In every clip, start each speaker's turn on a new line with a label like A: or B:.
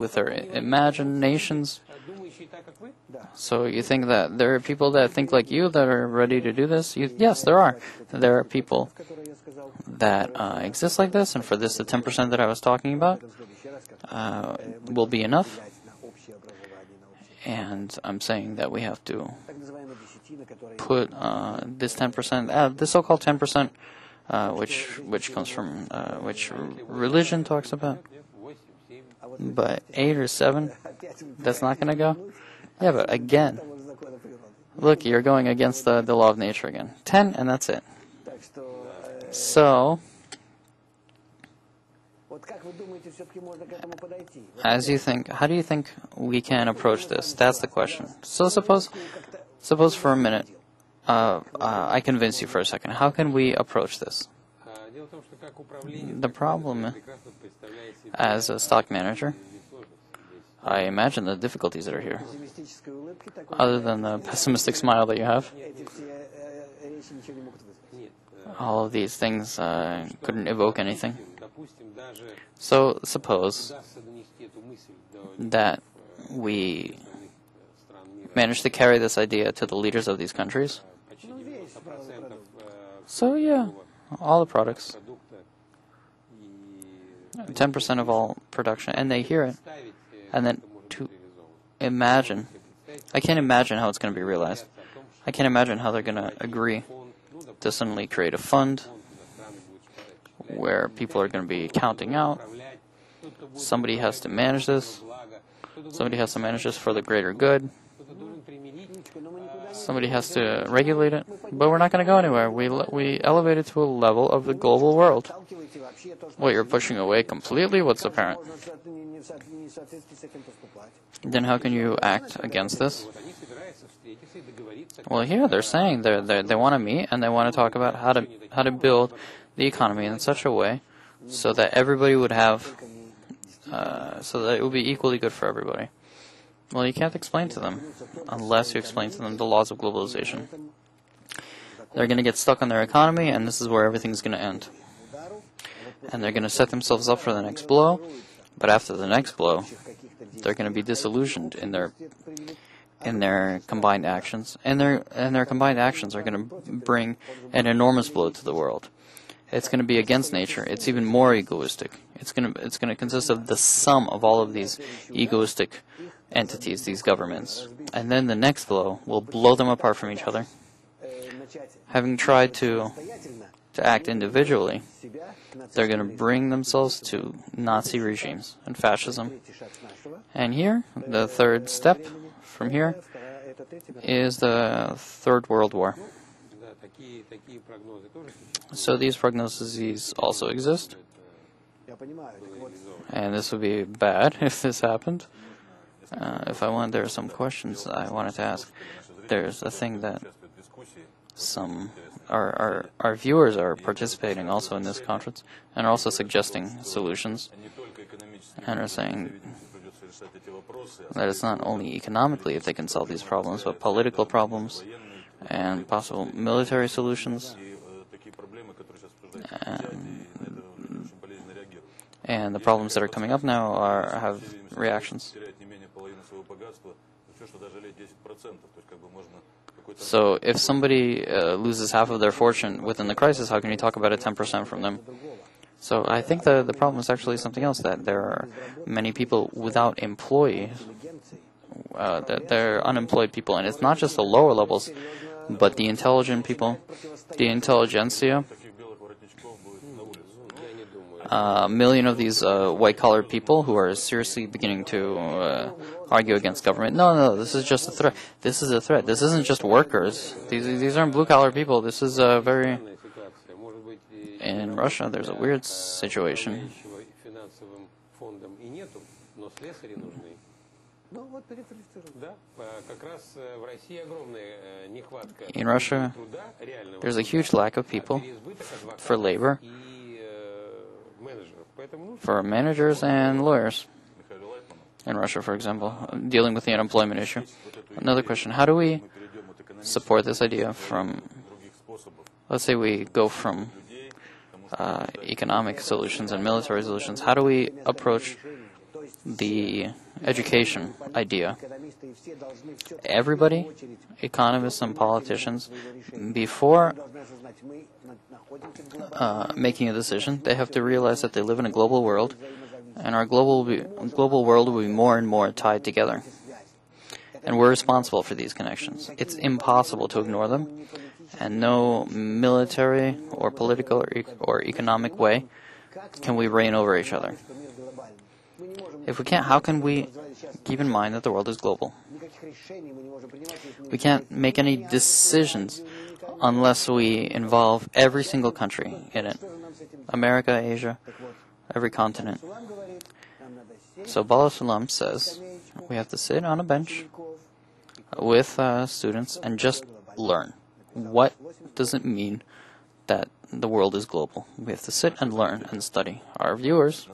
A: with their imaginations. So you think that there are people that think like you that are ready to do this? Yes, there are. There are people that exist like this, and for this, the 10% that I was talking about will be enough. And I'm saying that we have to put this 10%, the so-called 10%, which comes from which religion talks about. But 8 or 7, that's not going to go. Yeah, but again, look, you're going against the law of nature again. 10, and that's it. So, how do you think we can approach this? That's the question. So suppose for a minute, I convince you for a second. How can we approach this? The problem, as a stock manager, I imagine the difficulties that are here. Other than the pessimistic smile that you have, all of these things couldn't evoke anything. So suppose that we manage to carry this idea to the leaders of these countries. So yeah, all the products, 10% of all production, and they hear it. And then to imagine, I can't imagine how it's going to be realized. I can't imagine how they're going to agree to suddenly create a fund where people are going to be counting out. Somebody has to manage this. Somebody has to manage this for the greater good. Somebody has to regulate it. But we're not going to go anywhere. We elevate it to a level of the global world. What, you're pushing away completely? What's apparent? Then how can you act against this? Well, here they're saying they want to meet and they want to talk about how to build the economy in such a way so that everybody would have, so that it would be equally good for everybody. Well, you can't explain to them unless you explain to them the laws of globalization. They're going to get stuck on their economy, and this is where everything's going to end. And they're going to set themselves up for the next blow, but after the next blow, they're going to be disillusioned in their combined actions, and their combined actions are going to bring an enormous blow to the world. It's going to be against nature. It's even more egoistic. It's going to consist of the sum of all of these egoistic entities, these governments, and then the next blow will blow them apart from each other. Having tried to act individually, they're going to bring themselves to Nazi regimes and fascism. And here, the third step from here is the Third World War. So these prognoses also exist. And this would be bad if this happened. There are some questions I wanted to ask. There's a thing that our viewers are participating also in this conference and are also suggesting solutions and are saying that it's not only economically if they can solve these problems, but political problems and possible military solutions. And the problems that are coming up now have reactions. So if somebody loses half of their fortune within the crisis, how can you talk about a 10% from them? So I think the problem is actually something else, that there are many people without employees, that they're unemployed people, and it's not just the lower levels, but the intelligent people, the intelligentsia. A million of these white-collar people who are seriously beginning to argue against government. No, this is just a threat. This is a threat. This isn't just workers. These aren't blue-collar people. This is a very... In Russia, there's a weird situation. In Russia, there's a huge lack of people for labor, for managers and lawyers. In Russia, for example, dealing with the unemployment issue. Another question, how do we support this idea from, let's say we go from economic solutions and military solutions, how do we approach the education idea. Everybody, economists and politicians, before making a decision, they have to realize that they live in a global world, and our global world will be more and more tied together. And we're responsible for these connections. It's impossible to ignore them, and no military or political or economic way can we reign over each other. If we can't, how can we keep in mind that the world is global? We can't make any decisions unless we involve every single country in it. America, Asia, every continent. So Bala Sulam says we have to sit on a bench with students and just learn. What does it mean that the world is global? We have to sit and learn and study. Our viewers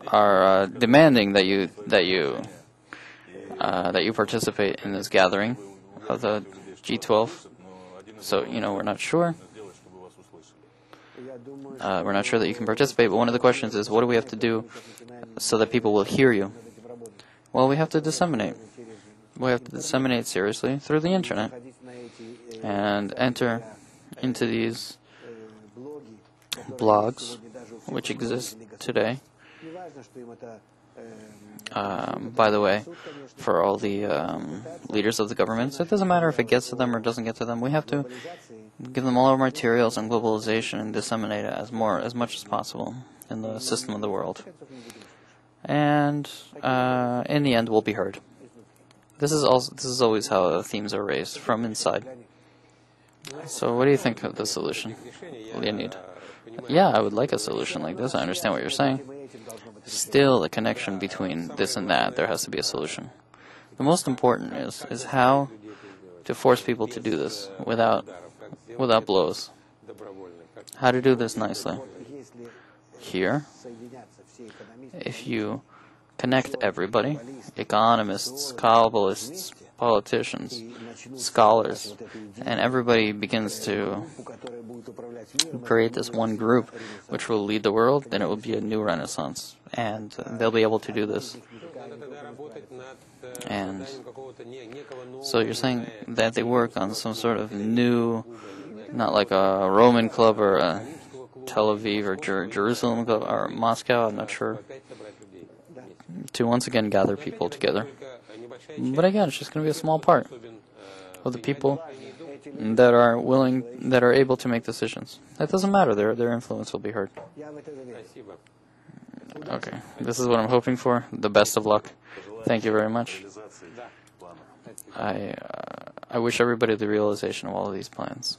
A: are demanding that you participate in this gathering of the G12. So we're not sure. We're not sure that you can participate. But one of the questions is, what do we have to do so that people will hear you? Well, we have to disseminate. We have to disseminate seriously through the internet and enter into these blogs which exist today. By the way, for all the leaders of the governments, it doesn't matter if it gets to them or doesn't get to them. We have to give them all our materials on globalization and disseminate it as much as possible in the system of the world. And in the end, we'll be heard. This is always how themes are raised, from inside. So what do you think of the solution, Leonid? Yeah, I would like a solution like this. I understand what you're saying. Still, the connection between this and that, there has to be a solution. The most important is how to force people to do this without blows. How to do this nicely. Here, if you connect everybody, economists, Kabbalists, politicians, scholars, and everybody begins to create this one group which will lead the world, then it will be a new renaissance, and they'll be able to do this. And so you're saying that they work on some sort of new, not like a Roman club or a Tel Aviv or Jerusalem club or Moscow, I'm not sure, to once again gather people together. But again, it's just going to be a small part of the people that are able to make decisions. That doesn't matter. Their influence will be heard. Okay, this is what I'm hoping for. The best of luck. Thank you very much. I wish everybody the realization of all of these plans.